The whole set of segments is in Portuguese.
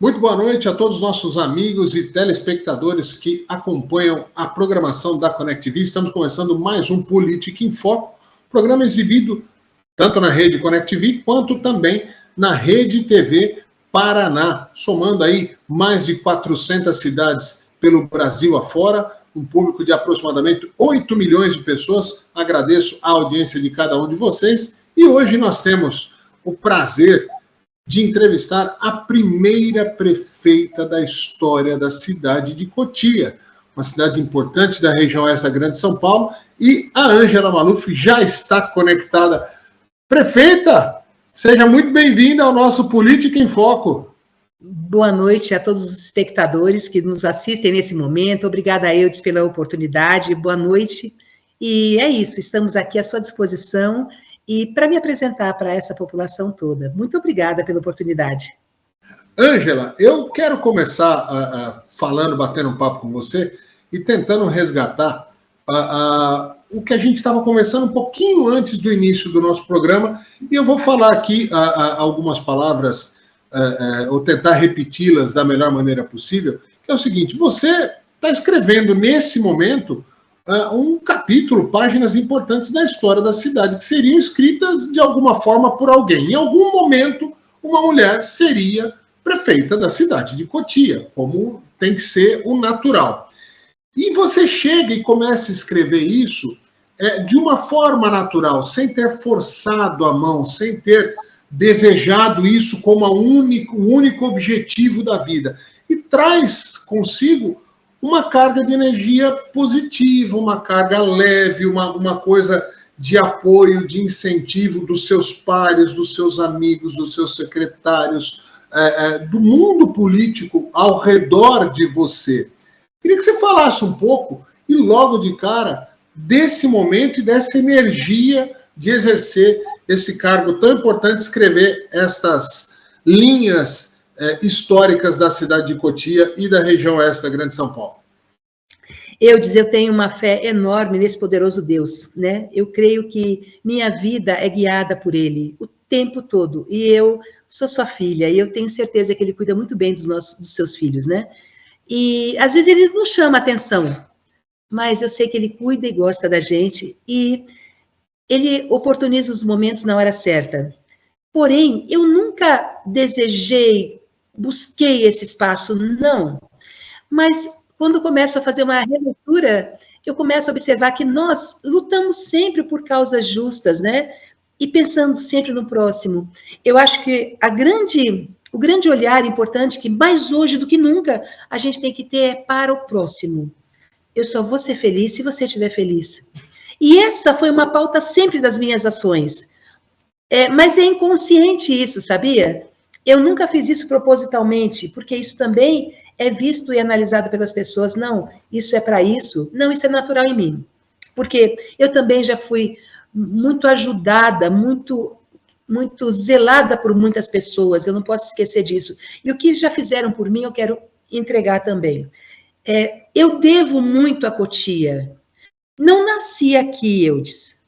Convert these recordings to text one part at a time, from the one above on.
Muito boa noite a todos os nossos amigos e telespectadores que acompanham a programação da ConnectV. Estamos começando mais um Política em Foco, programa exibido tanto na rede ConnectV quanto também na Rede TV Paraná, somando aí mais de 400 cidades pelo Brasil afora, um público de aproximadamente 8 milhões de pessoas. Agradeço a audiência de cada um de vocês e hoje nós temos o prazer de entrevistar a primeira prefeita da história da cidade de Cotia, uma cidade importante da região oeste da Grande São Paulo, e a Ângela Maluf já está conectada. Prefeita, seja muito bem-vinda ao nosso Política em Foco. Boa noite a todos os espectadores que nos assistem nesse momento. Obrigada, Eudes, pela oportunidade. Boa noite. E é isso, estamos aqui à sua disposição e para me apresentar para essa população toda. Muito obrigada pela oportunidade. Ângela, eu quero começar batendo um papo com você e tentando resgatar o que a gente estava conversando um pouquinho antes do início do nosso programa, e eu vou falar aqui algumas palavras, ou tentar repeti-las da melhor maneira possível, que é o seguinte: você está escrevendo nesse momento um capítulo, páginas importantes da história da cidade, que seriam escritas de alguma forma por alguém. Em algum momento, uma mulher seria prefeita da cidade de Cotia, como tem que ser o natural. E você chega e começa a escrever isso de uma forma natural, sem ter forçado a mão, sem ter desejado isso como o único objetivo da vida. E traz consigo uma carga de energia positiva, uma carga leve, uma coisa de apoio, de incentivo dos seus pares, dos seus amigos, dos seus secretários, do mundo político ao redor de você. Queria que você falasse um pouco, e logo de cara, desse momento e dessa energia de exercer esse cargo tão importante, escrever estas linhas históricas da cidade de Cotia e da região oeste da Grande São Paulo. Eu tenho uma fé enorme nesse poderoso Deus, né? Eu creio que minha vida é guiada por Ele o tempo todo, e eu sou sua filha, e eu tenho certeza que Ele cuida muito bem dos seus filhos, né? E às vezes Ele não chama atenção, mas eu sei que Ele cuida e gosta da gente, e Ele oportuniza os momentos na hora certa. Porém, eu nunca busquei esse espaço, não. Mas quando começo a fazer uma releitura, eu começo a observar que nós lutamos sempre por causas justas, né? E pensando sempre no próximo. Eu acho que o grande olhar importante, que mais hoje do que nunca a gente tem que ter, é para o próximo. Eu só vou ser feliz se você estiver feliz. E essa foi uma pauta sempre das minhas ações. Mas é inconsciente isso, sabia? Eu nunca fiz isso propositalmente, porque isso também é visto e analisado pelas pessoas. Não, isso é para isso. Não, isso é natural em mim. Porque eu também já fui muito ajudada, muito zelada por muitas pessoas. Eu não posso esquecer disso. E o que já fizeram por mim, eu quero entregar também. Eu devo muito a Cotia. Não nasci aqui, Eudes.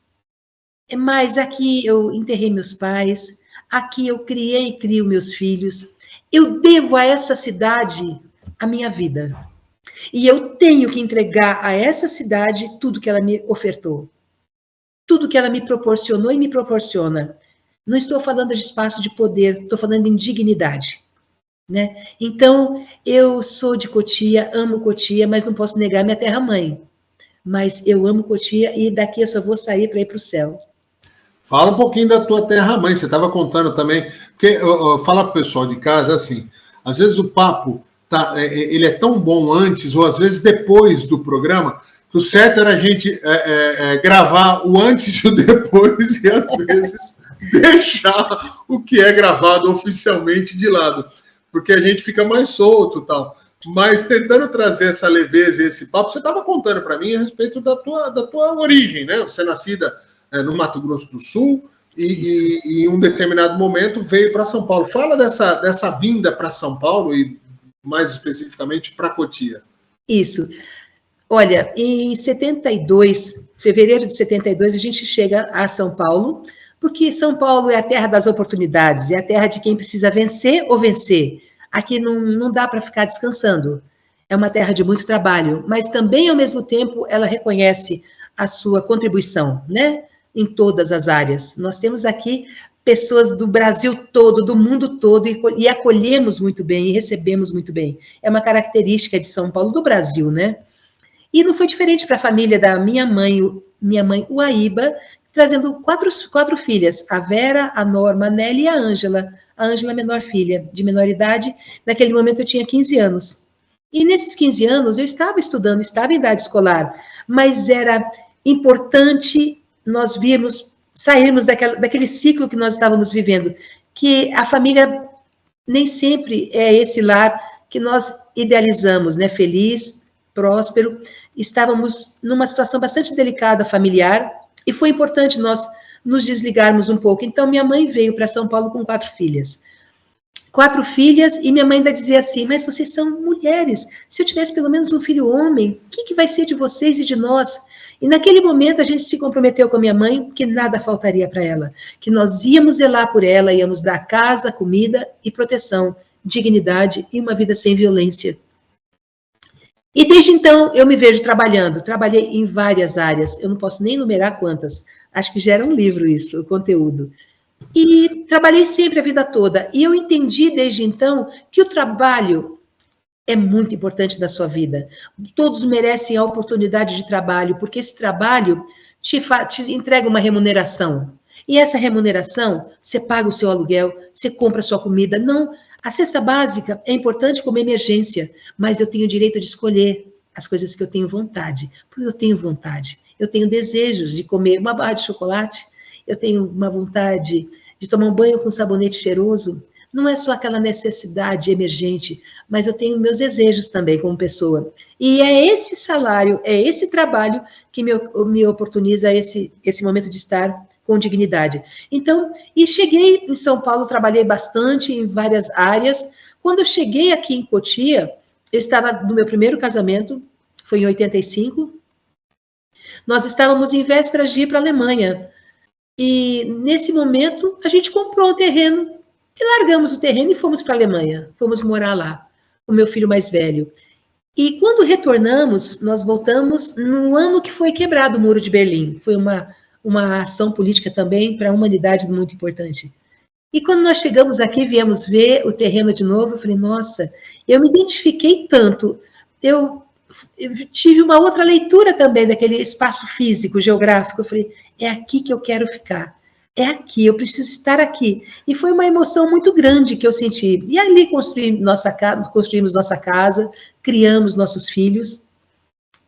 Mas aqui eu enterrei meus pais, aqui eu criei e crio meus filhos. Eu devo a essa cidade a minha vida. E eu tenho que entregar a essa cidade tudo que ela me ofertou. Tudo que ela me proporcionou e me proporciona. Não estou falando de espaço de poder, estou falando em dignidade. Né? Então, eu sou de Cotia, amo Cotia, mas não posso negar minha terra-mãe. Mas eu amo Cotia e daqui eu só vou sair para ir para o céu. Fala um pouquinho da tua terra-mãe, você estava contando também, porque fala para o pessoal de casa assim, às vezes o papo ele é tão bom antes ou às vezes depois do programa, que o certo era a gente gravar o antes e o depois e às vezes deixar o que é gravado oficialmente de lado, porque a gente fica mais solto e tal. Mas tentando trazer essa leveza e esse papo, você estava contando para mim a respeito da tua origem, né? Você é nascida no Mato Grosso do Sul e em um determinado momento veio para São Paulo. Fala dessa vinda para São Paulo e mais especificamente para Cotia. Isso. Olha, em 72, fevereiro de 72, a gente chega a São Paulo, porque São Paulo é a terra das oportunidades, é a terra de quem precisa vencer ou vencer. aqui não dá para ficar descansando. É uma terra de muito trabalho, mas também, ao mesmo tempo, ela reconhece a sua contribuição, né? Em todas as áreas. Nós temos aqui pessoas do Brasil todo, do mundo todo, e acolhemos muito bem, e recebemos muito bem. É uma característica de São Paulo, do Brasil, né? E não foi diferente para a família da minha mãe Uaíba, trazendo quatro filhas, a Vera, a Norma, a Nelly e a Ângela menor filha, de menor idade. Naquele momento eu tinha 15 anos. E nesses 15 anos eu estava estudando, estava em idade escolar, mas era importante nós sairmos daquele ciclo que nós estávamos vivendo, que a família nem sempre é esse lar que nós idealizamos, né? Feliz, próspero. Estávamos numa situação bastante delicada familiar e foi importante nós nos desligarmos um pouco. Então, minha mãe veio para São Paulo com 4 filhas. 4 filhas, e minha mãe ainda dizia assim, mas vocês são mulheres, se eu tivesse pelo menos um filho homem, o que vai ser de vocês e de nós? E naquele momento a gente se comprometeu com a minha mãe que nada faltaria para ela, que nós íamos zelar por ela, íamos dar casa, comida e proteção, dignidade e uma vida sem violência. E desde então eu me vejo trabalhando, trabalhei em várias áreas, eu não posso nem enumerar quantas, acho que já era um livro isso, o conteúdo. E trabalhei sempre a vida toda, e eu entendi desde então que o trabalho é muito importante na sua vida. Todos merecem a oportunidade de trabalho, porque esse trabalho te entrega uma remuneração. E essa remuneração, você paga o seu aluguel, você compra a sua comida. Não, a cesta básica é importante como emergência, mas eu tenho o direito de escolher as coisas que eu tenho vontade. Porque eu tenho vontade, eu tenho desejos de comer uma barra de chocolate, eu tenho uma vontade de tomar um banho com sabonete cheiroso. Não é só aquela necessidade emergente, mas eu tenho meus desejos também como pessoa. E é esse salário, é esse trabalho que me oportuniza esse momento de estar com dignidade. Então, e cheguei em São Paulo, trabalhei bastante em várias áreas. Quando eu cheguei aqui em Cotia, eu estava no meu primeiro casamento, foi em 85. Nós estávamos em vésperas de ir para a Alemanha. E, nesse momento, a gente comprou um terreno e largamos o terreno e fomos para a Alemanha. Fomos morar lá, o meu filho mais velho. E, quando retornamos, nós voltamos no ano que foi quebrado o Muro de Berlim. Foi uma ação política também para a humanidade muito importante. E, quando nós chegamos aqui, viemos ver o terreno de novo, eu falei, nossa, eu me identifiquei tanto. Eu tive uma outra leitura também daquele espaço físico, geográfico. Eu falei, é aqui que eu quero ficar. É aqui, eu preciso estar aqui. E foi uma emoção muito grande que eu senti. E ali construímos nossa casa, criamos nossos filhos.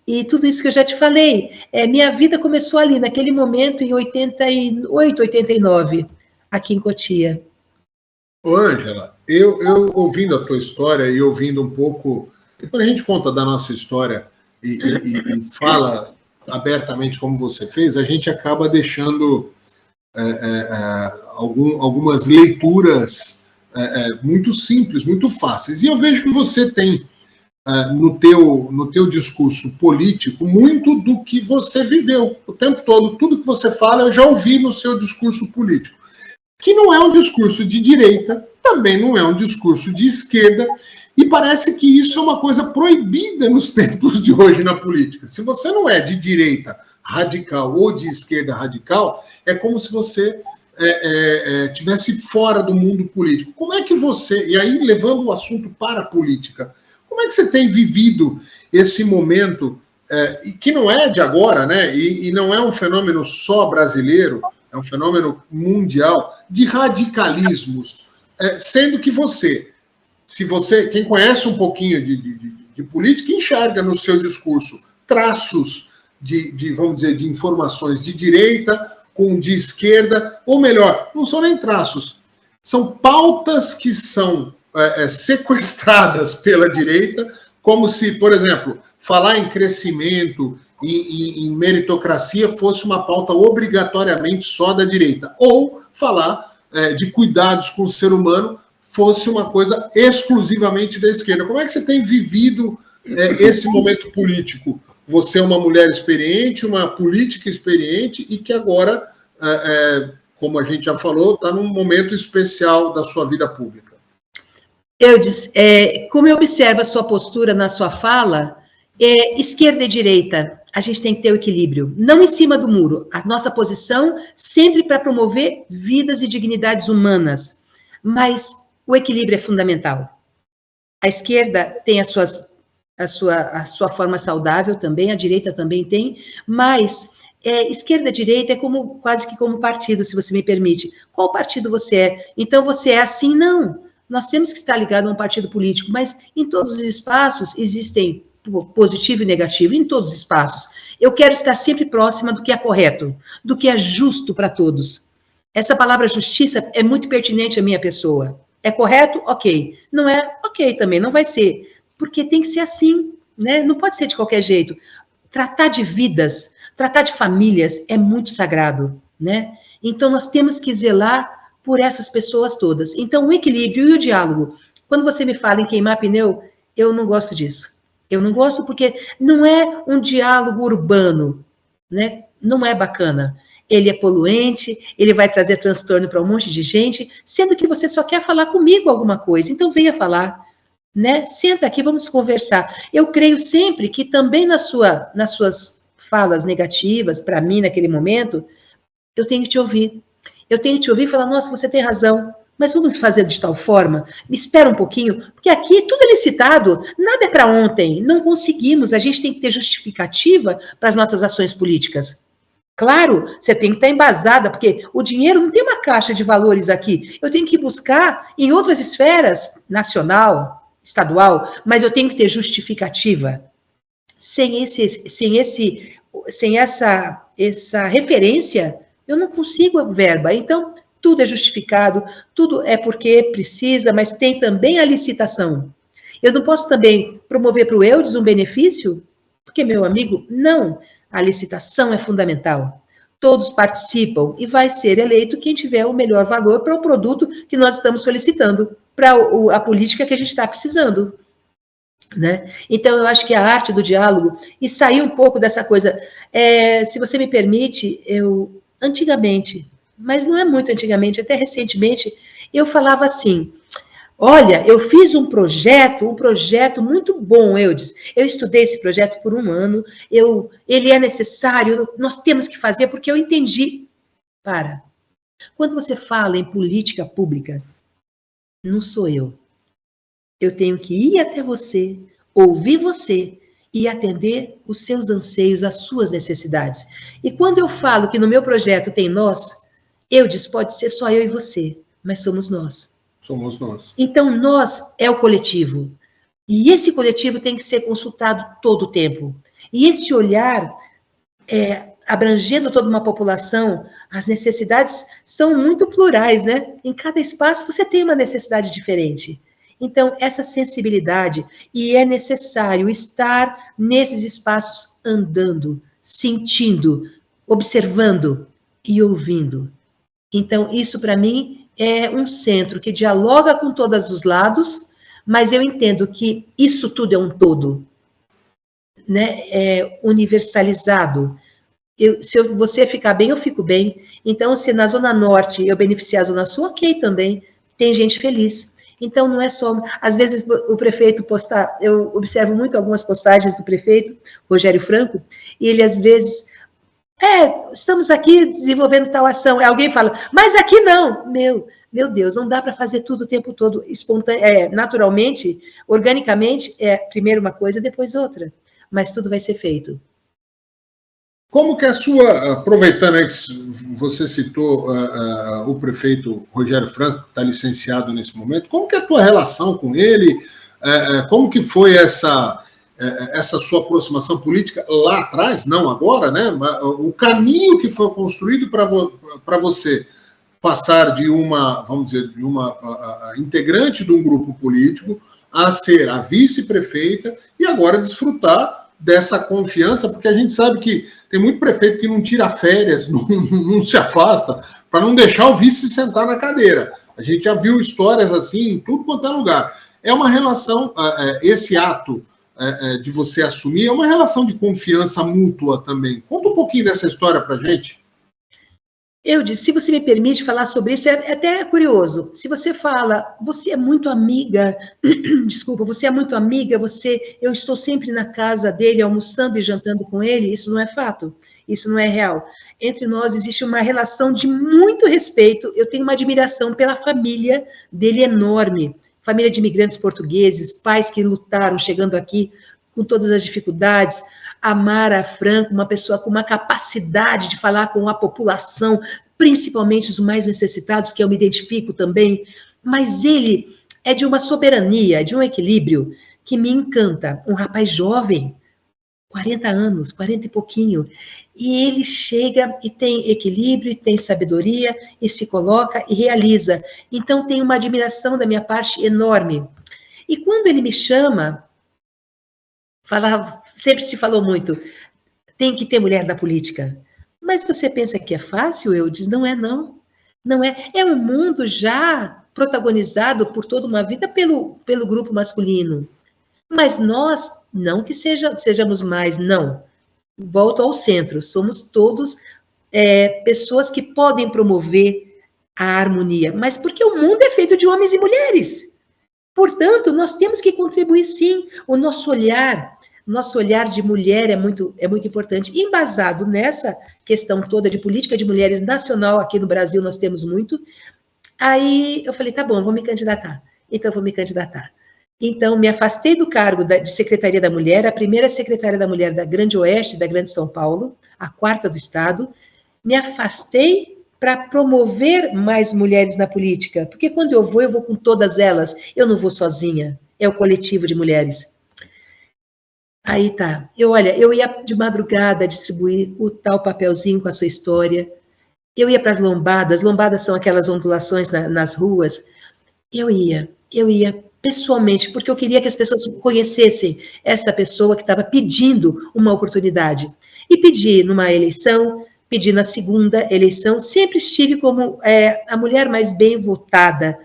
E tudo isso que eu já te falei, minha vida começou ali, naquele momento, em 88, 89, aqui em Cotia. Ô, Ângela, eu ouvindo a tua história e ouvindo um pouco... Quando a gente conta da nossa história e fala abertamente como você fez, a gente acaba deixando algumas leituras muito simples, muito fáceis. E eu vejo que você tem no teu discurso político muito do que você viveu o tempo todo. Tudo que você fala eu já ouvi no seu discurso político, que não é um discurso de direita, também não é um discurso de esquerda, e parece que isso é uma coisa proibida nos tempos de hoje na política. Se você não é de direita radical ou de esquerda radical, é como se você estivesse fora do mundo político. Como é que você, e aí levando o assunto para a política, como é que você tem vivido esse momento, que não é de agora, né? E não é um fenômeno só brasileiro, é um fenômeno mundial, de radicalismos, sendo que quem conhece um pouquinho de política, enxerga no seu discurso traços vamos dizer, de informações de direita com de esquerda, ou melhor, não são nem traços, são pautas que são sequestradas pela direita, como se, por exemplo, falar em crescimento, em meritocracia fosse uma pauta obrigatoriamente só da direita, ou falar de cuidados com o ser humano fosse uma coisa exclusivamente da esquerda. Como é que você tem vivido esse momento político? Você é uma mulher experiente, uma política experiente e que agora, como a gente já falou, está num momento especial da sua vida pública. Eudes, como eu observo a sua postura na sua fala, esquerda e direita, a gente tem que ter o equilíbrio, não em cima do muro. A nossa posição sempre para promover vidas e dignidades humanas, mas o equilíbrio é fundamental. A esquerda tem a sua forma saudável também, a direita também tem, mas esquerda e direita é quase que como partido, se você me permite. Qual partido você é? Então você é assim? Não. Nós temos que estar ligado a um partido político, mas em todos os espaços existem positivo e negativo, em todos os espaços. Eu quero estar sempre próxima do que é correto, do que é justo para todos. Essa palavra justiça é muito pertinente à minha pessoa. É correto? Ok. Não é? Ok também, não vai ser. Porque tem que ser assim, né? Não pode ser de qualquer jeito. Tratar de vidas, tratar de famílias é muito sagrado, né? Então nós temos que zelar por essas pessoas todas. Então, o equilíbrio e o diálogo. Quando você me fala em queimar pneu, eu não gosto disso. Eu não gosto porque não é um diálogo urbano, né? Não é bacana. Ele é poluente, ele vai trazer transtorno para um monte de gente, sendo que você só quer falar comigo alguma coisa. Então, venha falar, né? Senta aqui, vamos conversar. Eu creio sempre que também nas suas falas negativas, para mim, naquele momento, eu tenho que te ouvir. Eu tenho que te ouvir e falar, nossa, você tem razão, mas vamos fazer de tal forma? Me espera um pouquinho, porque aqui tudo é licitado, nada é para ontem, não conseguimos, a gente tem que ter justificativa para as nossas ações políticas. Claro, você tem que estar embasada, porque o dinheiro não tem uma caixa de valores aqui, eu tenho que buscar em outras esferas, nacional, estadual, mas eu tenho que ter justificativa. Sem essa referência, eu não consigo a verba. Então, tudo é justificado, tudo é porque precisa, mas tem também a licitação. Eu não posso também promover para o Eudes um benefício, porque, meu amigo, não. A licitação é fundamental. Todos participam e vai ser eleito quem tiver o melhor valor para o produto que nós estamos solicitando, para a política que a gente está precisando. Né? Então, eu acho que a arte do diálogo, e sair um pouco dessa coisa, se você me permite, antigamente, mas não é muito antigamente, até recentemente, eu falava assim, olha, eu fiz um projeto muito bom, Eudes, eu estudei esse projeto por 1 ano, ele é necessário, nós temos que fazer, porque eu entendi. Quando você fala em política pública, não sou eu. Eu tenho que ir até você, ouvir você e atender os seus anseios, as suas necessidades. E quando eu falo que no meu projeto tem nós, Eudes, pode ser só eu e você, mas somos nós. Somos nós. Então, nós é o coletivo. E esse coletivo tem que ser consultado todo o tempo. E esse olhar, abrangendo toda uma população, as necessidades são muito plurais, né? Em cada espaço você tem uma necessidade diferente. Então, essa sensibilidade, e é necessário estar nesses espaços andando, sentindo, observando e ouvindo. Então, isso para mim é um centro que dialoga com todos os lados, mas eu entendo que isso tudo é um todo, né? É universalizado. Se você ficar bem, eu fico bem. Então, se na Zona Norte eu beneficiar a Zona Sul, ok também, tem gente feliz. Então, não é só... Às vezes, o prefeito postar... Eu observo muito algumas postagens do prefeito, Rogério Franco, e ele, às vezes... estamos aqui desenvolvendo tal ação. Alguém fala, mas aqui não. Meu Deus, não dá para fazer tudo o tempo todo, naturalmente, organicamente, primeiro uma coisa, depois outra. Mas tudo vai ser feito. Como que a sua, aproveitando aí que você citou o prefeito Rogério Franco, que está licenciado nesse momento, como que é a tua relação com ele? Como que foi essa sua aproximação política lá atrás, não agora, né? O caminho que foi construído para você passar de vamos dizer, de uma integrante de um grupo político a ser a vice-prefeita e agora desfrutar dessa confiança, porque a gente sabe que tem muito prefeito que não tira férias, não se afasta, para não deixar o vice sentar na cadeira. A gente já viu histórias assim em tudo quanto é lugar. É uma relação, esse ato de você assumir, é uma relação de confiança mútua também. Conta um pouquinho dessa história para a gente. Eu disse, se você me permite falar sobre isso, é até curioso. Se você fala, você é muito amiga, desculpa, você é muito amiga, eu estou sempre na casa dele, almoçando e jantando com ele, isso não é fato, isso não é real. Entre nós existe uma relação de muito respeito, eu tenho uma admiração pela família dele enorme, família de imigrantes portugueses, pais que lutaram chegando aqui com todas as dificuldades, a Mara Franco, uma pessoa com uma capacidade de falar com a população, principalmente os mais necessitados, que eu me identifico também, mas ele é de uma soberania, de um equilíbrio que me encanta. Um rapaz jovem, 40 anos, 40 e pouquinho, e ele chega e tem equilíbrio, e tem sabedoria, e se coloca e realiza. Então tem uma admiração da minha parte enorme. E quando ele me chama, sempre se falou muito, tem que ter mulher na política. Mas você pensa que é fácil, Eudes? Não é, não. Não é. É um mundo já protagonizado por toda uma vida pelo grupo masculino. Mas nós, não que sejamos mais, não. Volto ao centro. Somos todos pessoas que podem promover a harmonia. Mas porque o mundo é feito de homens e mulheres. Portanto, nós temos que contribuir, sim. O nosso olhar de mulher é muito importante. E embasado nessa questão toda de política de mulheres nacional, aqui no Brasil nós temos muito. Aí eu falei, tá bom, vou me candidatar. Então, vou me candidatar. Então, me afastei do cargo de Secretaria da Mulher, a primeira secretária da Mulher da Grande Oeste, da Grande São Paulo, a quarta do Estado. Me afastei para promover mais mulheres na política, porque quando eu vou com todas elas, eu não vou sozinha, é o coletivo de mulheres. Aí tá, eu ia de madrugada distribuir o tal papelzinho com a sua história, eu ia para as lombadas são aquelas ondulações nas ruas, eu ia pessoalmente, porque eu queria que as pessoas conhecessem essa pessoa que estava pedindo uma oportunidade. E pedi numa eleição, pedi na segunda eleição, sempre estive como a mulher mais bem votada,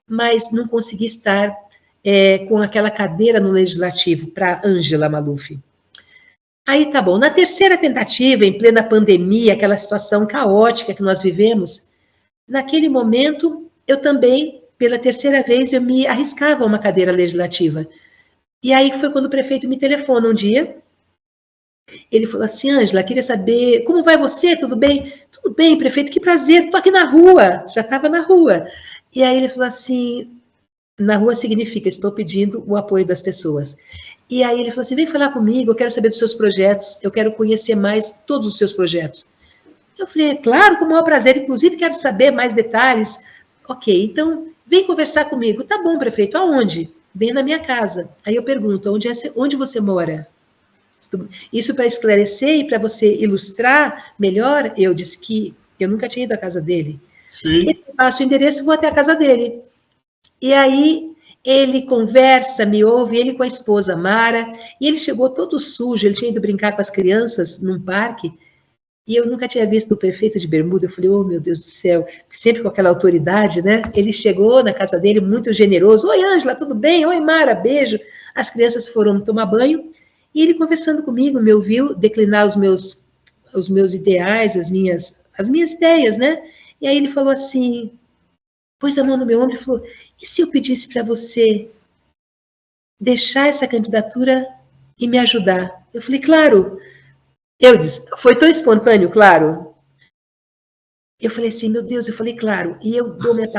mas não consegui estar com aquela cadeira no Legislativo para Ângela Maluf. Aí tá bom, na terceira tentativa, em plena pandemia, aquela situação caótica que nós vivemos, naquele momento, eu também, pela terceira vez, eu me arriscava a uma cadeira legislativa. E aí foi quando o prefeito me telefona um dia, ele falou assim, Ângela, queria saber, como vai você, tudo bem? Tudo bem, prefeito, que prazer, estou aqui na rua, já estava na rua. E aí ele falou assim, na rua significa, estou pedindo o apoio das pessoas. E aí ele falou assim, vem falar comigo, eu quero saber dos seus projetos, eu quero conhecer mais todos os seus projetos. Eu falei, claro, com o maior prazer, inclusive quero saber mais detalhes. Ok, então vem conversar comigo. Tá bom, prefeito, aonde? Bem na minha casa. Aí eu pergunto, onde você mora? Isso para esclarecer e para você ilustrar melhor, eu disse que eu nunca tinha ido à casa dele. Sim. Ele passa o endereço, vou até a casa dele. E aí ele conversa, me ouve, ele com a esposa Mara, e ele chegou todo sujo, ele tinha ido brincar com as crianças num parque, e eu nunca tinha visto o prefeito de bermuda. Eu falei, oh meu Deus do céu, sempre com aquela autoridade, né? Ele chegou na casa dele muito generoso, oi Ângela, tudo bem? Oi Mara, beijo. As crianças foram tomar banho, e ele conversando comigo, me ouviu declinar os meus ideais, as minhas ideias, né? E aí ele falou assim, pôs a mão no meu ombro e falou, e se eu pedisse para você deixar essa candidatura e me ajudar? Eu falei, claro. Eu disse, foi tão espontâneo, claro. Eu falei assim, meu Deus, eu falei, claro, e eu dou minha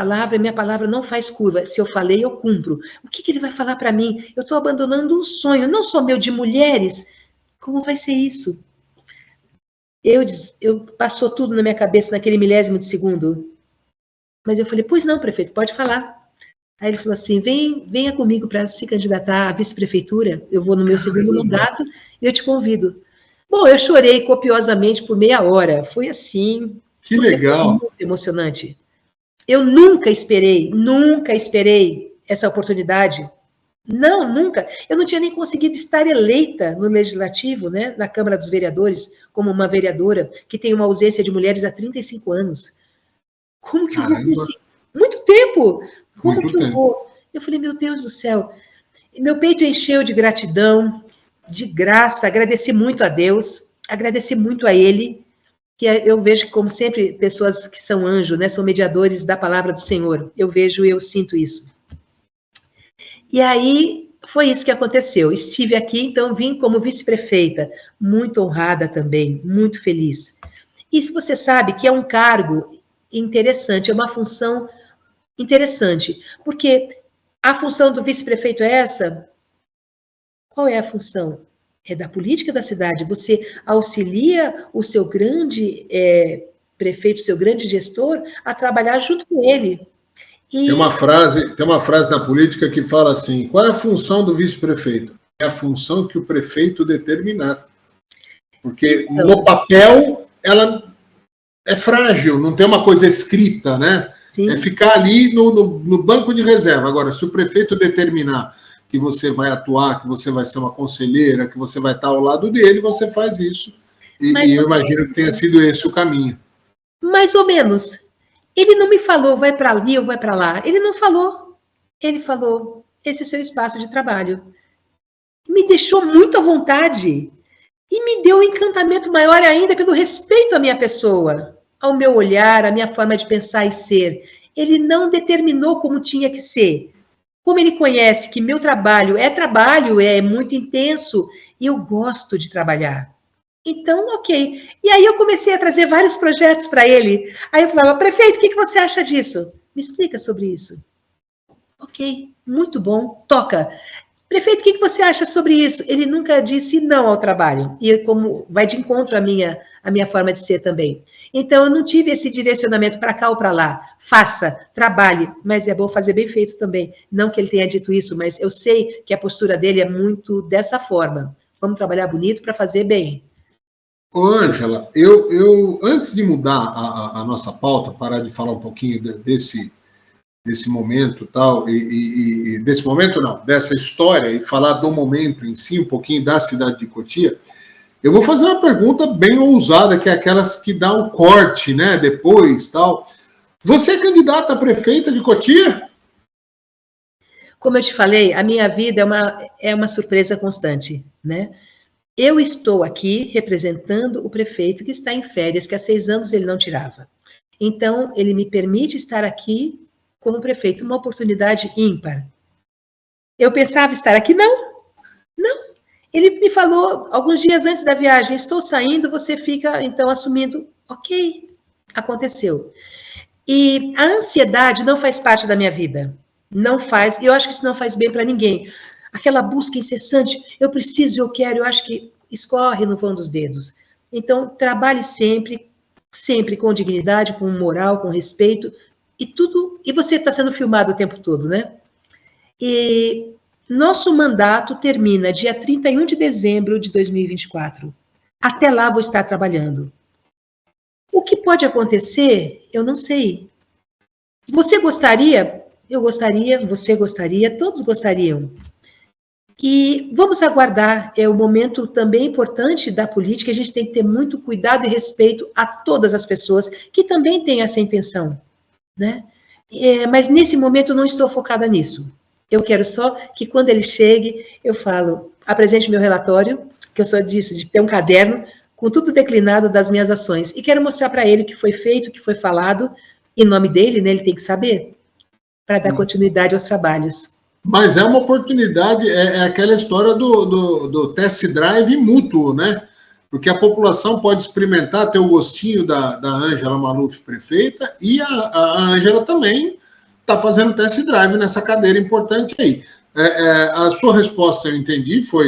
palavra não faz curva. Se eu falei, eu cumpro. O que ele vai falar para mim? Eu estou abandonando um sonho, não só meu, de mulheres. Como vai ser isso? Eu passou tudo na minha cabeça naquele milésimo de segundo. Mas eu falei, pois não, prefeito, pode falar. Aí ele falou assim, venha comigo para se candidatar à vice-prefeitura, eu vou no meu segundo mandato e eu te convido. Bom, eu chorei copiosamente por meia hora, foi assim... Que legal! Muito emocionante. Eu nunca esperei essa oportunidade. Não, nunca. Eu não tinha nem conseguido estar eleita no Legislativo, né, na Câmara dos Vereadores, como uma vereadora que tem uma ausência de mulheres há 35 anos. Como que eu vou conseguir? Muito tempo! Como que eu vou? Eu falei, meu Deus do céu. Meu peito encheu de gratidão, de graça, agradeci muito a Deus, agradeci muito a Ele, eu vejo como sempre pessoas que são anjos, né, são mediadores da palavra do Senhor. Eu sinto isso. E aí foi isso que aconteceu. Estive aqui, então vim como vice-prefeita, muito honrada também, muito feliz. E você sabe que é um cargo interessante, é uma função interessante, porque a função do vice-prefeito é essa. Qual é a função? É da política da cidade. Você auxilia o seu grande prefeito, seu grande gestor, a trabalhar junto com ele. E... Tem uma frase na política que fala assim: qual é a função do vice-prefeito? É a função que o prefeito determinar. Porque então, no papel ela é frágil, não tem uma coisa escrita, né? Sim. É ficar ali no banco de reserva. Agora, se o prefeito determinar que você vai atuar, que você vai ser uma conselheira, que você vai estar ao lado dele, você faz isso. E eu imagino que tenha sido esse o caminho. Mais ou menos. Ele não me falou, vai para ali ou vai para lá. Ele não falou. Ele falou, esse é seu espaço de trabalho. Me deixou muito à vontade. E me deu um encantamento maior ainda pelo respeito à minha pessoa, ao meu olhar, à minha forma de pensar e ser. Ele não determinou como tinha que ser. Como ele conhece que meu trabalho, é muito intenso, e eu gosto de trabalhar. Então, ok. E aí eu comecei a trazer vários projetos para ele. Aí eu falava, prefeito, o que você acha disso? Me explica sobre isso. Ok, muito bom, toca. Prefeito, o que você acha sobre isso? Ele nunca disse não ao trabalho. E como vai de encontro à minha forma de ser também. Então, eu não tive esse direcionamento para cá ou para lá. Faça, trabalhe, mas é bom fazer bem feito também. Não que ele tenha dito isso, mas eu sei que a postura dele é muito dessa forma. Vamos trabalhar bonito para fazer bem. Ô, Ângela, eu antes de mudar a nossa pauta, parar de falar um pouquinho desse momento tal, e desse momento não, dessa história, e falar do momento em si, um pouquinho da cidade de Cotia, eu vou fazer uma pergunta bem ousada, que é aquelas que dá um corte, né, depois, tal. Você é candidata a prefeita de Cotia? Como eu te falei, a minha vida é uma surpresa constante, né? Eu estou aqui representando o prefeito que está em férias, que há 6 anos ele não tirava. Então, ele me permite estar aqui como prefeito, uma oportunidade ímpar. Eu pensava estar aqui? Não. Ele me falou, alguns dias antes da viagem, estou saindo, você fica, então, assumindo. Ok, aconteceu. E a ansiedade não faz parte da minha vida. Não faz, eu acho que isso não faz bem para ninguém. Aquela busca incessante, eu preciso, eu quero, eu acho que escorre no vão dos dedos. Então, trabalhe sempre com dignidade, com moral, com respeito, e tudo, e você está sendo filmado o tempo todo, né? E nosso mandato termina dia 31 de dezembro de 2024. Até lá vou estar trabalhando. O que pode acontecer, eu não sei. Você gostaria? Eu gostaria, você gostaria, todos gostariam. E vamos aguardar, é um momento também importante da política, a gente tem que ter muito cuidado e respeito a todas as pessoas que também têm essa intenção, né? Mas nesse momento eu não estou focada nisso. Eu quero só que quando ele chegue, eu falo, apresente meu relatório, que eu sou disso, de ter um caderno com tudo declinado das minhas ações, e quero mostrar para ele o que foi feito, o que foi falado, em nome dele, né, ele tem que saber, para dar continuidade aos trabalhos. Mas é uma oportunidade, é aquela história do test drive mútuo, né? Porque a população pode experimentar, ter o gostinho da Ângela Maluf prefeita, e a Ângela também está fazendo test drive nessa cadeira importante aí. A sua resposta, eu entendi, foi,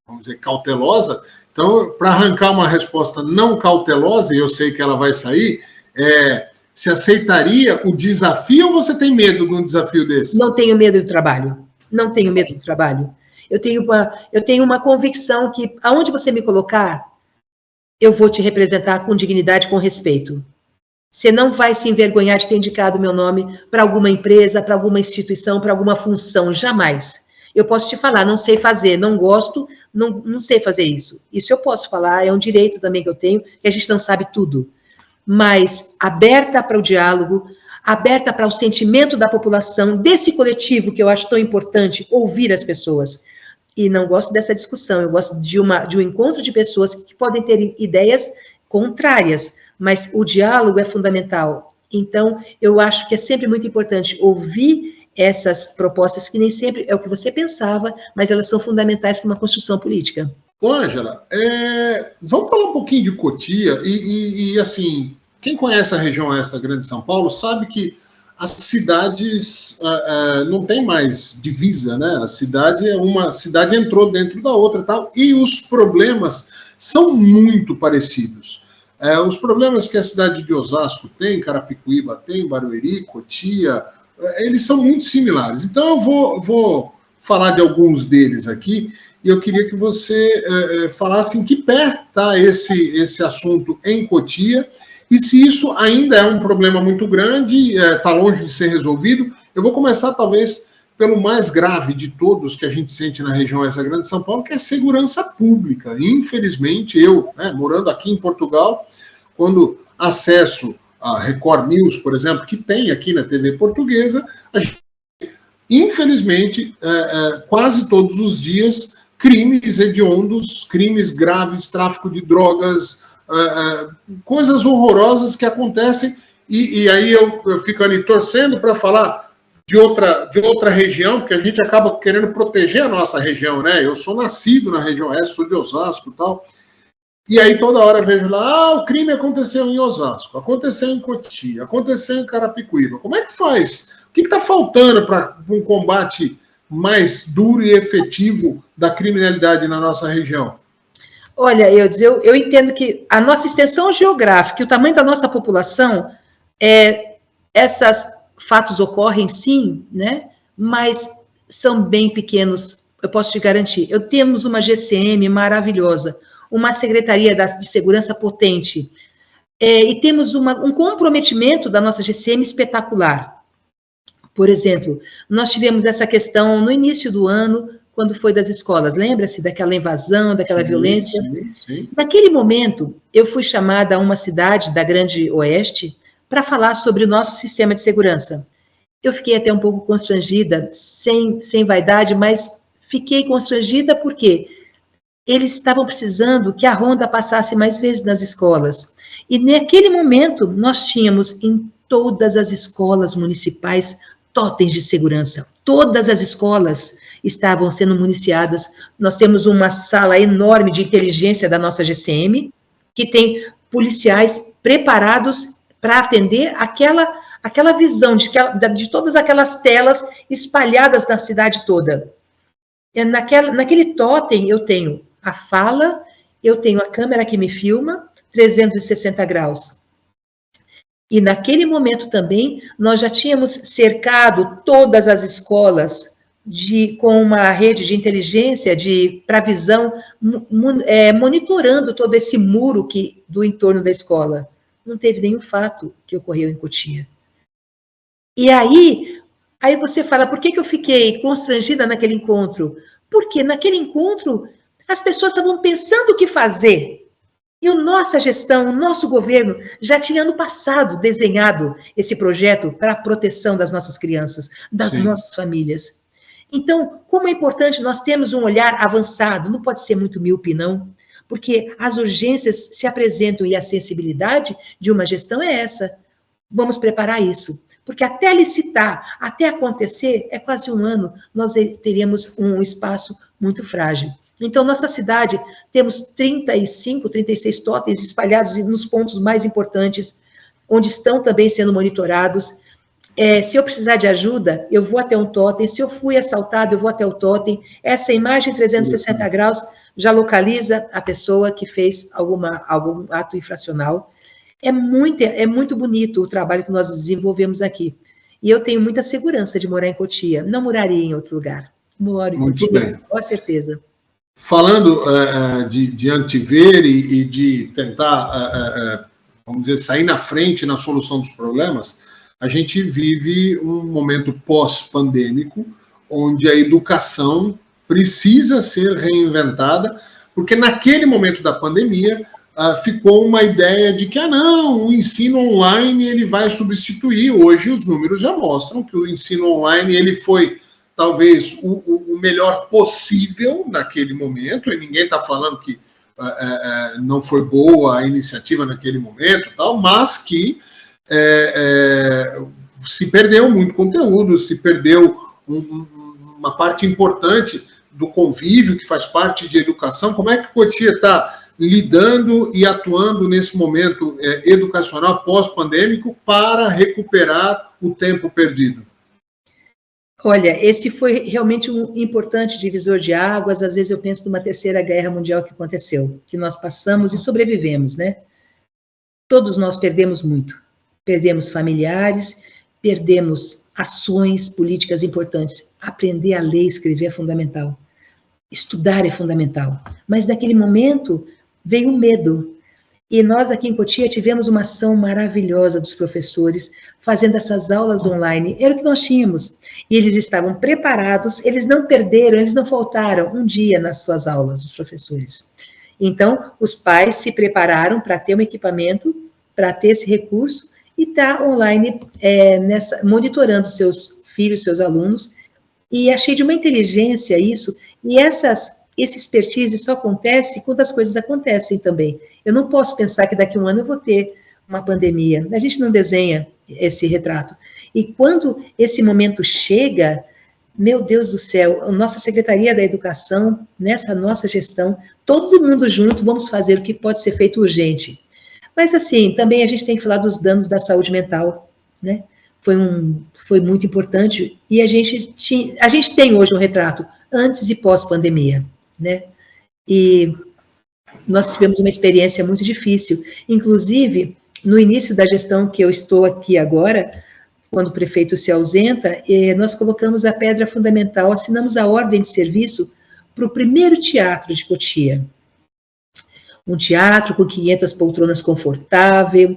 vamos dizer, cautelosa. Então, para arrancar uma resposta não cautelosa, e eu sei que ela vai sair, você aceitaria o desafio ou você tem medo de um desafio desse? Não tenho medo do trabalho. Não tenho medo do trabalho. Eu tenho uma convicção que, aonde você me colocar, eu vou te representar com dignidade, com respeito. Você não vai se envergonhar de ter indicado meu nome para alguma empresa, para alguma instituição, para alguma função. Jamais. Eu posso te falar, não sei fazer, não gosto, não sei fazer isso. Isso eu posso falar, é um direito também que eu tenho, que a gente não sabe tudo. Mas aberta para o diálogo, aberta para o sentimento da população, desse coletivo que eu acho tão importante, ouvir as pessoas. E não gosto dessa discussão, eu gosto de um encontro de pessoas que podem ter ideias contrárias, mas o diálogo é fundamental. Então, eu acho que é sempre muito importante ouvir essas propostas, que nem sempre é o que você pensava, mas elas são fundamentais para uma construção política. Ô, Ângela, vamos falar um pouquinho de Cotia, e assim, quem conhece a região oeste da Grande São Paulo sabe que as cidades não tem mais divisa, né? A cidade uma cidade entrou dentro da outra, tal, e os problemas são muito parecidos. Os problemas que a cidade de Osasco tem, Carapicuíba tem, Barueri, Cotia, eles são muito similares. Então eu vou falar de alguns deles aqui, e eu queria que você falasse em que pé está esse assunto em Cotia, e se isso ainda é um problema muito grande, está longe de ser resolvido. Eu vou começar, talvez, pelo mais grave de todos que a gente sente na região oeste da Grande São Paulo, que é segurança pública. Infelizmente, eu, morando aqui em Portugal, quando acesso a Record News, por exemplo, que tem aqui na TV portuguesa, a gente, infelizmente, quase todos os dias, crimes hediondos, crimes graves, tráfico de drogas, coisas horrorosas que acontecem, e aí eu fico ali torcendo para falar de outra região, porque a gente acaba querendo proteger a nossa região, né? Eu sou nascido na região oeste, sou de Osasco e tal, e aí toda hora eu vejo lá, o crime aconteceu em Osasco, aconteceu em Cotia, aconteceu em Carapicuíba. Como é que faz? O que está faltando para um combate mais duro e efetivo da criminalidade na nossa região? Olha, eu entendo que a nossa extensão geográfica e o tamanho da nossa população, esses fatos ocorrem sim, né? Mas são bem pequenos, eu posso te garantir. Temos uma GCM maravilhosa, uma Secretaria de Segurança potente, e temos um comprometimento da nossa GCM espetacular. Por exemplo, nós tivemos essa questão no início do ano, quando foi das escolas, lembra-se daquela invasão, daquela violência? Sim. Naquele momento, eu fui chamada a uma cidade da Grande Oeste para falar sobre o nosso sistema de segurança. Eu fiquei até um pouco constrangida, sem vaidade, mas fiquei constrangida porque eles estavam precisando que a ronda passasse mais vezes nas escolas. E naquele momento, nós tínhamos em todas as escolas municipais totens de segurança. Todas as escolas estavam sendo municiadas. Nós temos uma sala enorme de inteligência da nossa GCM, que tem policiais preparados para atender aquela visão de todas aquelas telas espalhadas na cidade toda. Naquele totem eu tenho a fala, eu tenho a câmera que me filma, 360 graus. E naquele momento também, nós já tínhamos cercado todas as escolas com uma rede de inteligência para visão, monitorando todo esse muro do entorno da escola. Não teve nenhum fato que ocorreu em Cotia. E aí você fala, por que eu fiquei constrangida naquele encontro? Porque naquele encontro as pessoas estavam pensando o que fazer. E a nossa gestão, o nosso governo, já tinha ano passado desenhado esse projeto para a proteção das nossas crianças, das nossas famílias. Então, como é importante nós termos um olhar avançado, não pode ser muito míope, não, porque as urgências se apresentam e a sensibilidade de uma gestão é essa. Vamos preparar isso, porque até licitar, até acontecer, é quase um ano, nós teríamos um espaço muito frágil. Então, nossa cidade, temos 35, 36 totens espalhados nos pontos mais importantes, onde estão também sendo monitorados. Se eu precisar de ajuda, eu vou até um totem. Se eu fui assaltado, eu vou até o totem. Essa imagem 360 graus já localiza a pessoa que fez algum ato infracional. É muito bonito o trabalho que nós desenvolvemos aqui. E eu tenho muita segurança de morar em Cotia. Não moraria em outro lugar. Moro em Cotia, com certeza. Falando de antever e de tentar, vamos dizer, sair na frente na solução dos problemas, a gente vive um momento pós-pandêmico, onde a educação precisa ser reinventada, porque naquele momento da pandemia ficou uma ideia de que, o ensino online ele vai substituir. Hoje os números já mostram que o ensino online ele foi talvez o melhor possível naquele momento, e ninguém está falando que não foi boa a iniciativa naquele momento, tal, mas que se perdeu muito conteúdo, se perdeu uma parte importante do convívio, que faz parte de educação. Como é que Cotia está lidando e atuando nesse momento educacional pós-pandêmico para recuperar o tempo perdido? Olha, esse foi realmente um importante divisor de águas. Às vezes eu penso numa terceira guerra mundial que aconteceu, que nós passamos e sobrevivemos, né? Todos nós perdemos muito. Perdemos familiares, perdemos ações políticas importantes. Aprender a ler e escrever é fundamental. Estudar é fundamental. Mas naquele momento veio o medo. E nós aqui em Cotia tivemos uma ação maravilhosa dos professores, fazendo essas aulas online. Era o que nós tínhamos. E eles estavam preparados, eles não perderam, eles não faltaram um dia nas suas aulas, os professores. Então, os pais se prepararam para ter um equipamento, para ter esse recurso, e estar online monitorando seus filhos, seus alunos. E achei de uma inteligência isso, e esse expertise só acontece quando as coisas acontecem também. Eu não posso pensar que daqui a um ano eu vou ter uma pandemia. A gente não desenha esse retrato. E quando esse momento chega, meu Deus do céu, a nossa Secretaria da Educação, nessa nossa gestão, todo mundo junto, vamos fazer o que pode ser feito urgente. Mas, assim, também a gente tem que falar dos danos da saúde mental, né? Foi muito importante. E a gente tem hoje um retrato antes e pós-pandemia, né? E nós tivemos uma experiência muito difícil. Inclusive, no início da gestão que eu estou aqui agora, quando o prefeito se ausenta, nós colocamos a pedra fundamental, assinamos a ordem de serviço para o primeiro teatro de Cotia. Um teatro com 500 poltronas confortáveis,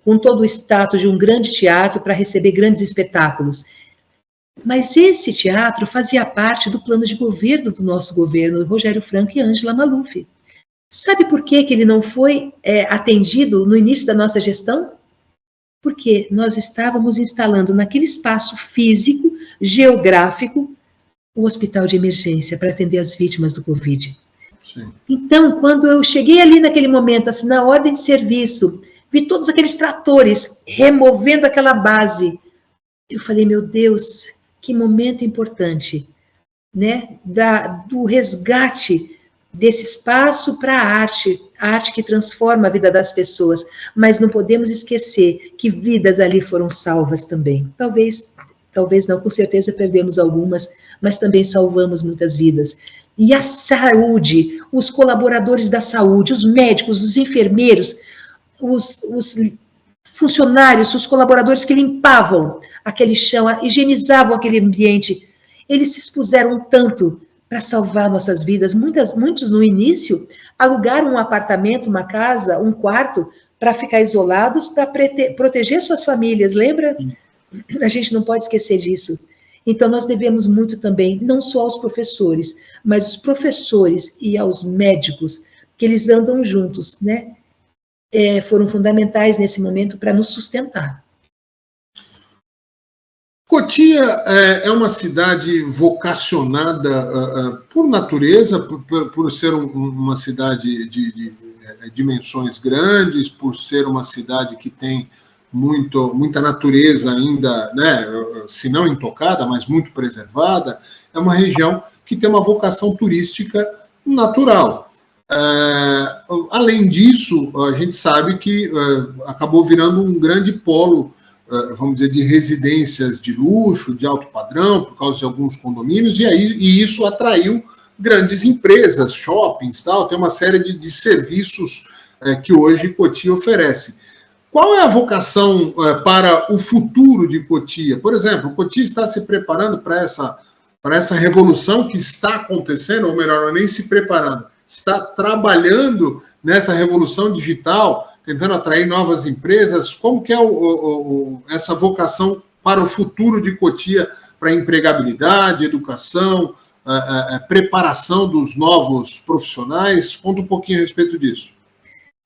com todo o status de um grande teatro para receber grandes espetáculos. Mas esse teatro fazia parte do plano de governo do nosso governo, Rogério Franco e Ângela Maluf. Sabe por que ele não foi atendido no início da nossa gestão? Porque nós estávamos instalando naquele espaço físico, geográfico, o hospital de emergência para atender as vítimas do Covid. Sim. Então, quando eu cheguei ali naquele momento, assim, na ordem de serviço, vi todos aqueles tratores removendo aquela base, eu falei, meu Deus, que momento importante, né? Do resgate desse espaço para a arte que transforma a vida das pessoas, mas não podemos esquecer que vidas ali foram salvas também. Talvez não, com certeza perdemos algumas, mas também salvamos muitas vidas. E a saúde, os colaboradores da saúde, os médicos, os enfermeiros, os funcionários, os colaboradores que limpavam aquele chão, higienizavam aquele ambiente, eles se expuseram tanto para salvar nossas vidas. Muitos no início alugaram um apartamento, uma casa, um quarto para ficar isolados, para proteger suas famílias, lembra? A gente não pode esquecer disso. Então, nós devemos muito também, não só aos professores, mas os professores e aos médicos, que eles andam juntos, né? Foram fundamentais nesse momento para nos sustentar. Cotia é uma cidade vocacionada por natureza, por ser uma cidade de dimensões grandes, por ser uma cidade que tem muita natureza ainda, né, se não intocada, mas muito preservada. É uma região que tem uma vocação turística natural. Além disso, a gente sabe que acabou virando um grande polo, vamos dizer, de residências de luxo, de alto padrão, por causa de alguns condomínios, e isso atraiu grandes empresas, shoppings, tal, tem uma série de serviços que hoje Cotia oferece. Qual é a vocação para o futuro de Cotia? Por exemplo, Cotia está se preparando para essa revolução que está acontecendo, ou melhor, nem se preparando, está trabalhando nessa revolução digital, tentando atrair novas empresas. Como que é essa vocação para o futuro de Cotia, para empregabilidade, educação, preparação dos novos profissionais? Conta um pouquinho a respeito disso.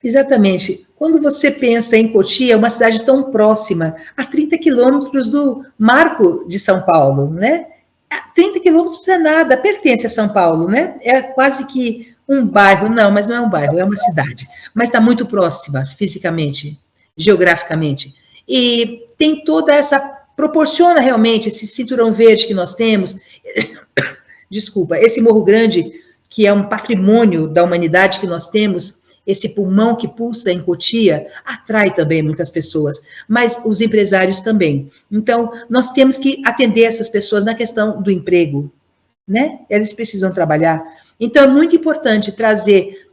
Exatamente. Quando você pensa em Cotia, é uma cidade tão próxima, a 30 quilômetros do Marco de São Paulo, né? 30 quilômetros é nada, pertence a São Paulo, né? É quase que Um bairro, não, mas não é um bairro, é uma cidade. Mas está muito próxima, fisicamente, geograficamente. E tem toda essa, proporciona realmente esse cinturão verde que nós temos, desculpa, esse Morro Grande, que é um patrimônio da humanidade que nós temos, esse pulmão que pulsa em Cotia, atrai também muitas pessoas, mas os empresários também. Então, nós temos que atender essas pessoas na questão do emprego, né? Eles precisam trabalhar. Então, é muito importante trazer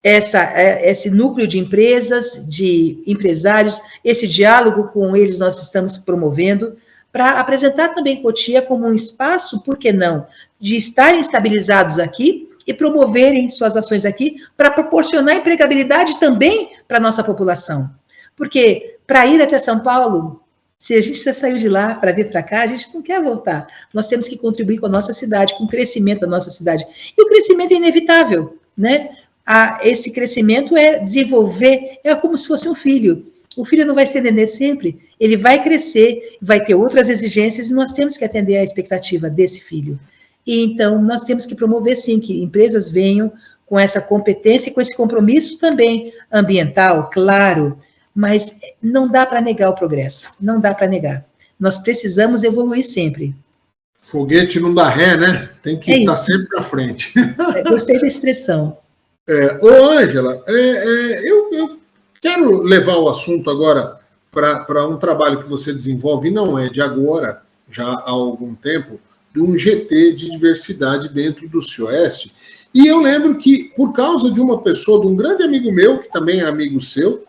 esse núcleo de empresas, de empresários, esse diálogo com eles nós estamos promovendo, para apresentar também Cotia como um espaço, por que não, de estarem estabilizados aqui e promoverem suas ações aqui para proporcionar empregabilidade também para a nossa população. Porque para ir até São Paulo, se a gente já saiu de lá para vir para cá, a gente não quer voltar. Nós temos que contribuir com a nossa cidade, com o crescimento da nossa cidade. E o crescimento é inevitável, né? Esse crescimento é desenvolver, é como se fosse um filho. O filho não vai ser nenê sempre, ele vai crescer, vai ter outras exigências e nós temos que atender à expectativa desse filho. E então nós temos que promover sim que empresas venham com essa competência e com esse compromisso também ambiental, claro, mas não dá para negar o progresso, não dá para negar. Nós precisamos evoluir sempre. Foguete não dá ré, né? Tem que estar sempre à frente. Gostei da expressão. Ô, Ângela, eu quero levar o assunto agora para um trabalho que você desenvolve, e não é de agora, já há algum tempo, de um GT de diversidade dentro do CIOeste. E eu lembro que, por causa de uma pessoa, de um grande amigo meu, que também é amigo seu,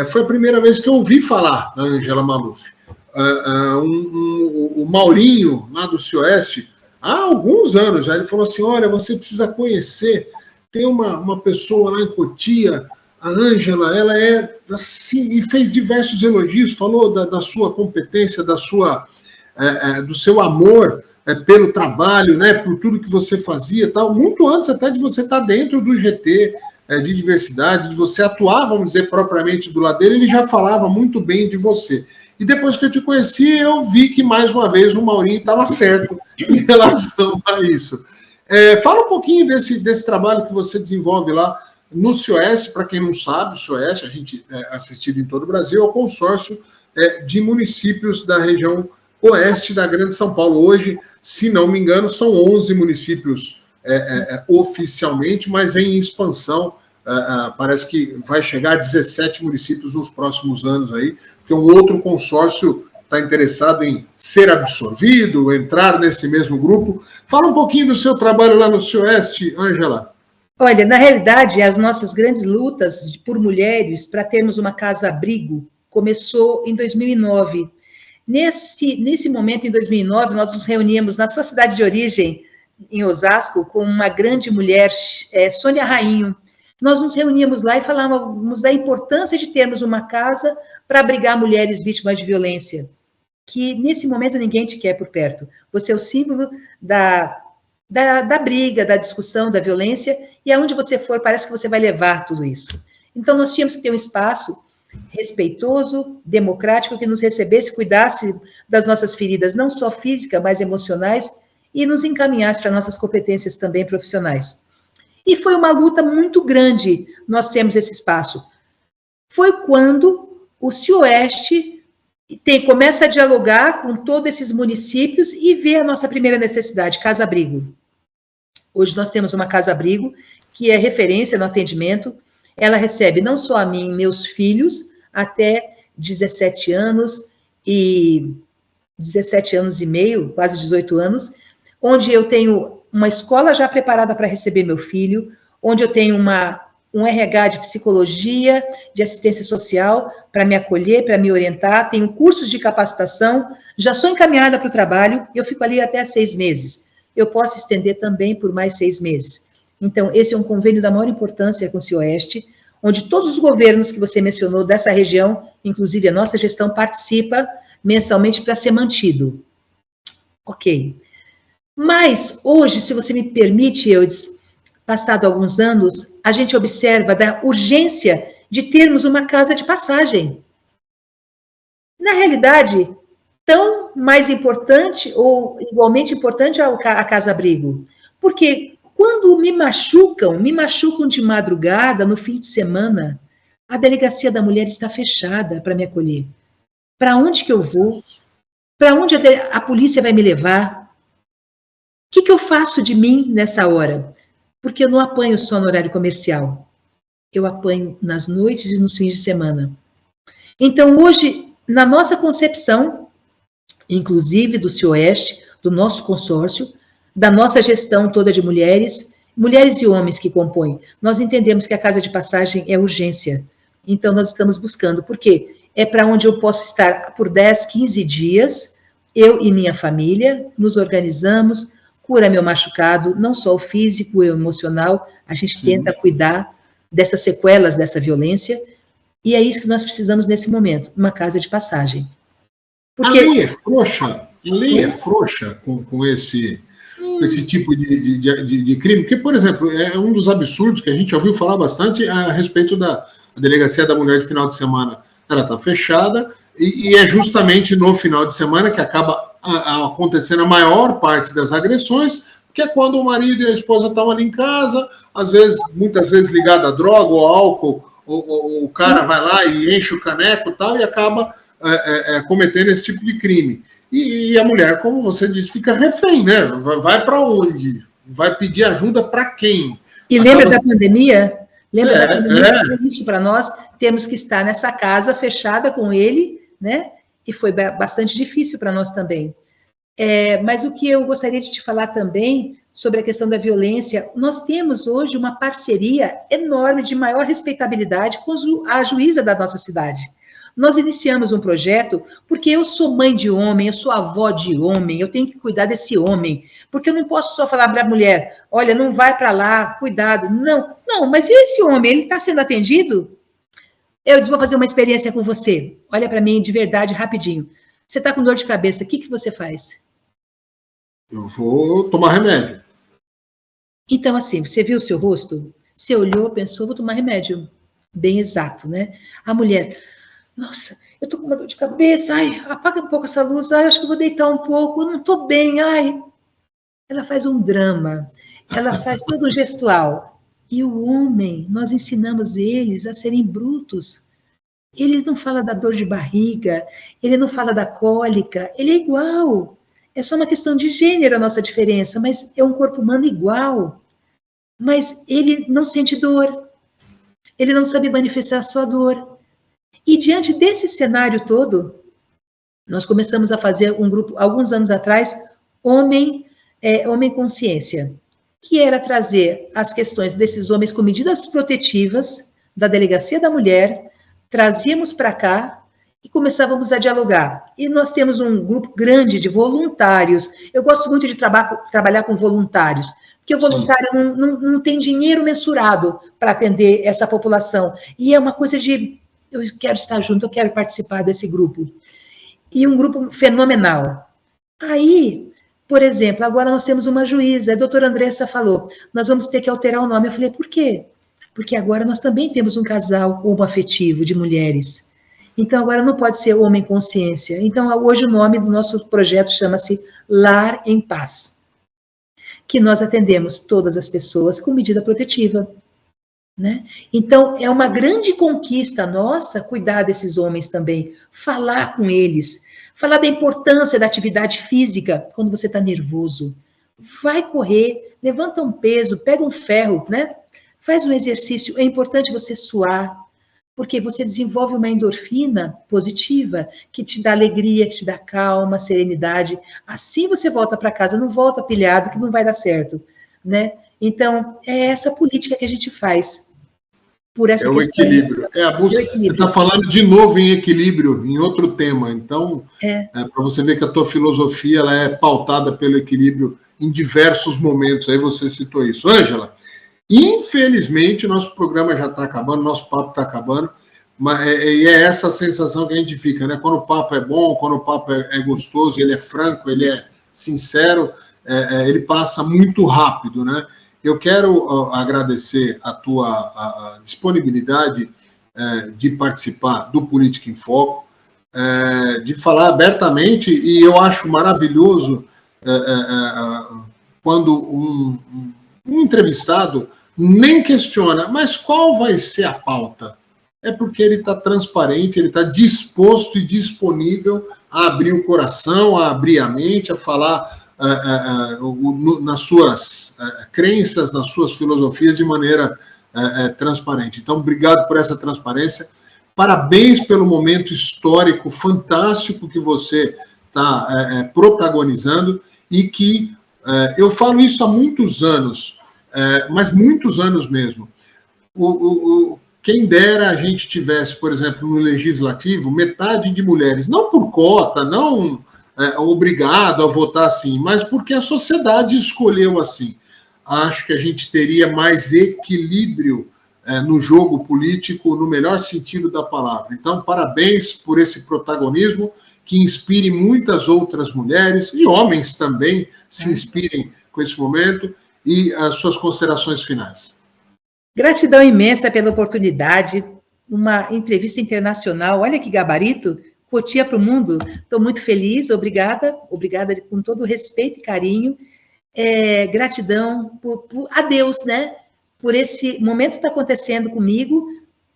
foi a primeira vez que eu ouvi falar na Ângela Maluf. O Maurinho, lá do CIOeste, há alguns anos já, ele falou assim, olha, você precisa conhecer, tem uma pessoa lá em Cotia, a Ângela, ela é assim, e fez diversos elogios, falou da sua competência, do seu amor pelo trabalho, né, por tudo que você fazia, tal, muito antes até de você estar dentro do GT de diversidade, de você atuar, vamos dizer, propriamente do lado dele, ele já falava muito bem de você. E depois que eu te conheci, eu vi que, mais uma vez, o Maurinho estava certo em relação a isso. Fala um pouquinho desse trabalho que você desenvolve lá no CIOeste. Para quem não sabe, o CIOeste, a gente é assistido em todo o Brasil, é o consórcio de municípios da região oeste da Grande São Paulo. Hoje, se não me engano, são 11 municípios oficialmente, mas em expansão. Parece que vai chegar a 17 municípios nos próximos anos aí, porque um outro consórcio está interessado em ser absorvido, entrar nesse mesmo grupo. Fala um pouquinho do seu trabalho lá no CIOeste, Ângela. Olha, na realidade, as nossas grandes lutas por mulheres para termos uma casa-abrigo começou em 2009. Nesse momento, em 2009, nós nos reuníamos na sua cidade de origem, em Osasco, com uma grande mulher, Sônia Rainho. Nós nos reuníamos lá e falávamos da importância de termos uma casa para abrigar mulheres vítimas de violência, que nesse momento ninguém te quer por perto. Você é o símbolo da briga, da discussão, da violência, e aonde você for, parece que você vai levar tudo isso. Então, nós tínhamos que ter um espaço respeitoso, democrático, que nos recebesse, cuidasse das nossas feridas, não só físicas, mas emocionais, e nos encaminhasse para nossas competências também profissionais. E foi uma luta muito grande nós temos esse espaço. Foi quando o CIOeste começa a dialogar com todos esses municípios e vê a nossa primeira necessidade, casa-abrigo. Hoje nós temos uma casa-abrigo que é referência no atendimento. Ela recebe não só a mim, meus filhos, até 17 anos e 17 anos e meio, quase 18 anos, onde eu tenho uma escola já preparada para receber meu filho, onde eu tenho um RH de psicologia, de assistência social, para me acolher, para me orientar, tenho cursos de capacitação, já sou encaminhada para o trabalho, eu fico ali até 6 meses. Eu posso estender também por mais 6 meses. Então, esse é um convênio da maior importância com o CIOeste, onde todos os governos que você mencionou dessa região, inclusive a nossa gestão, participa mensalmente para ser mantido. Ok. Mas, hoje, se você me permite, Eudes, passado alguns anos, a gente observa da urgência de termos uma casa de passagem. Na realidade, tão mais importante ou igualmente importante a casa-abrigo. Porque quando me machucam de madrugada, no fim de semana, a delegacia da mulher está fechada para me acolher. Para onde que eu vou? Para onde a polícia vai me levar? O que eu faço de mim nessa hora? Porque eu não apanho só no horário comercial. Eu apanho nas noites e nos fins de semana. Então, hoje, na nossa concepção, inclusive do CIOeste, do nosso consórcio, da nossa gestão toda de mulheres e homens que compõem, nós entendemos que a casa de passagem é urgência. Então, nós estamos buscando. Por quê? É para onde eu posso estar por 10, 15 dias, eu e minha família, nos organizamos, cura meu machucado, não só o físico e o emocional, a gente tenta cuidar dessas sequelas dessa violência, e é isso que nós precisamos nesse momento, uma casa de passagem. Porque... A lei é frouxa com esse tipo de crime, porque, por exemplo, é um dos absurdos que a gente ouviu falar bastante a respeito da Delegacia da Mulher de final de semana. Ela está fechada, e é justamente no final de semana que acaba acontecendo a maior parte das agressões, que é quando o marido e a esposa estão ali em casa, muitas vezes ligado a droga ou álcool, o cara vai lá e enche o caneco e tal, e acaba cometendo esse tipo de crime. E a mulher, como você disse, fica refém, né? Vai para onde? Vai pedir ajuda para quem? E lembra da pandemia? Lembra da pandemia? Isso para nós, temos que estar nessa casa fechada com ele, né? E foi bastante difícil para nós também. Mas o que eu gostaria de te falar também sobre a questão da violência, nós temos hoje uma parceria enorme de maior respeitabilidade com a juíza da nossa cidade. Nós iniciamos um projeto porque eu sou mãe de homem, eu sou avó de homem, eu tenho que cuidar desse homem, porque eu não posso só falar para a mulher, olha, não vai para lá, cuidado. Não, mas e esse homem, ele está sendo atendido? Eu disse, vou fazer uma experiência com você. Olha para mim de verdade, rapidinho. Você está com dor de cabeça, o que você faz? Eu vou tomar remédio. Então, assim, você viu o seu rosto? Você olhou, pensou, vou tomar remédio. Bem exato, né? A mulher, nossa, eu tô com uma dor de cabeça, ai, apaga um pouco essa luz, ai, acho que eu vou deitar um pouco, eu não tô bem, ai. Ela faz um drama, ela faz todo um gestual. E o homem, nós ensinamos eles a serem brutos. Ele não fala da dor de barriga, ele não fala da cólica, ele é igual. É só uma questão de gênero a nossa diferença, mas é um corpo humano igual. Mas ele não sente dor, ele não sabe manifestar a sua dor. E diante desse cenário todo, nós começamos a fazer um grupo, alguns anos atrás, Homem Consciência, que era trazer as questões desses homens com medidas protetivas da Delegacia da Mulher, trazíamos para cá e começávamos a dialogar. E nós temos um grupo grande de voluntários. Eu gosto muito de trabalhar com voluntários, porque o voluntário não tem dinheiro mensurado para atender essa população. E é uma coisa de, eu quero estar junto, eu quero participar desse grupo. E um grupo fenomenal. Aí, por exemplo, agora nós temos uma juíza, a doutora Andressa falou, nós vamos ter que alterar o nome. Eu falei, por quê? Porque agora nós também temos um casal homoafetivo de mulheres. Então, agora não pode ser Homem Consciência. Então, hoje o nome do nosso projeto chama-se Lar em Paz, que nós atendemos todas as pessoas com medida protetiva, né? Então, é uma grande conquista nossa cuidar desses homens também, falar com eles, falar da importância da atividade física quando você está nervoso. Vai correr, levanta um peso, pega um ferro, né? Faz um exercício, é importante você suar, porque você desenvolve uma endorfina positiva, que te dá alegria, que te dá calma, serenidade. Assim você volta para casa, não volta pilhado, que não vai dar certo, né? Então, é essa política que a gente faz. Por essa o equilíbrio. A busca. Você está falando de novo em equilíbrio, em outro tema. Então, para você ver que a tua filosofia ela é pautada pelo equilíbrio em diversos momentos. Aí você citou isso. Ângela, infelizmente, nosso programa já está acabando, nosso papo está acabando, e é essa sensação que a gente fica, né? Quando o papo é bom, quando o papo é gostoso, ele é franco, ele é sincero, ele passa muito rápido, né? Eu quero agradecer a tua disponibilidade de participar do Política em Foco, de falar abertamente, e eu acho maravilhoso quando um entrevistado nem questiona, mas qual vai ser a pauta? É porque ele está transparente, ele está disposto e disponível a abrir o coração, a abrir a mente, a falar nas suas crenças, nas suas filosofias de maneira transparente. Então, obrigado por essa transparência. Parabéns pelo momento histórico fantástico que você está protagonizando e que eu falo isso há muitos anos, mas muitos anos mesmo. Quem dera a gente tivesse, por exemplo, no Legislativo, metade de mulheres, não por cota, não obrigado a votar assim, mas porque a sociedade escolheu assim. Acho que a gente teria mais equilíbrio no jogo político, no melhor sentido da palavra. Então, parabéns por esse protagonismo, que inspire muitas outras mulheres, e homens também se inspirem com esse momento, e as suas considerações finais. Gratidão imensa pela oportunidade, uma entrevista internacional, olha que gabarito, Cotia para o mundo, estou muito feliz, obrigada com todo o respeito e carinho, gratidão a Deus, né, por esse momento que está acontecendo comigo,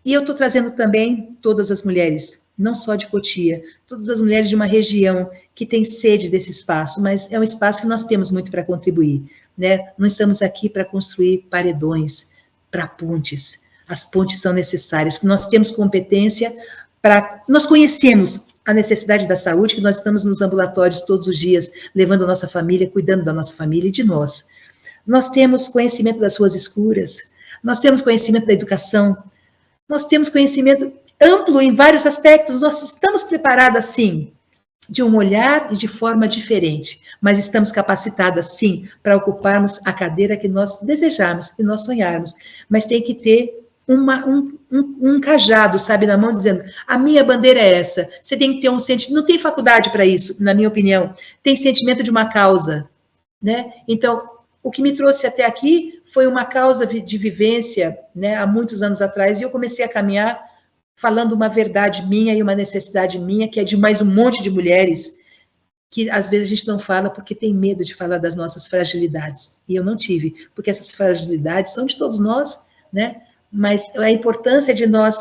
e eu estou trazendo também todas as mulheres, não só de Cotia, todas as mulheres de uma região que tem sede desse espaço, mas é um espaço que nós temos muito para contribuir, né? Não estamos aqui para construir paredões, para pontes. As pontes são necessárias, que nós temos competência para... Nós conhecemos a necessidade da saúde, que nós estamos nos ambulatórios todos os dias, levando a nossa família, cuidando da nossa família e de nós. Nós temos conhecimento das ruas escuras, nós temos conhecimento da educação, nós temos conhecimento amplo em vários aspectos, nós estamos preparadas, sim, de um olhar e de forma diferente, mas estamos capacitadas, sim, para ocuparmos a cadeira que nós desejarmos, que nós sonharmos, mas tem que ter um cajado, sabe, na mão, dizendo, a minha bandeira é essa, você tem que ter um sentimento, não tem faculdade para isso, na minha opinião, tem sentimento de uma causa, né, então, o que me trouxe até aqui foi uma causa de vivência, né, há muitos anos atrás, e eu comecei a caminhar falando uma verdade minha e uma necessidade minha, que é de mais um monte de mulheres, que às vezes a gente não fala porque tem medo de falar das nossas fragilidades. E eu não tive, porque essas fragilidades são de todos nós, né? Mas a importância de nós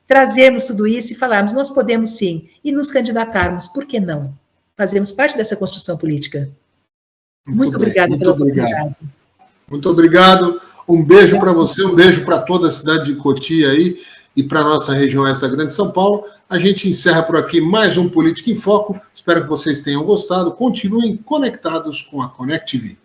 trazermos tudo isso e falarmos, nós podemos sim, e nos candidatarmos, por que não? Fazemos parte dessa construção política. Muito obrigada pela oportunidade. Muito obrigado. Um beijo para você, um beijo para toda a cidade de Cotia aí, e para a nossa região, essa grande São Paulo. A gente encerra por aqui mais um Política em Foco. Espero que vocês tenham gostado. Continuem conectados com a Connect TV.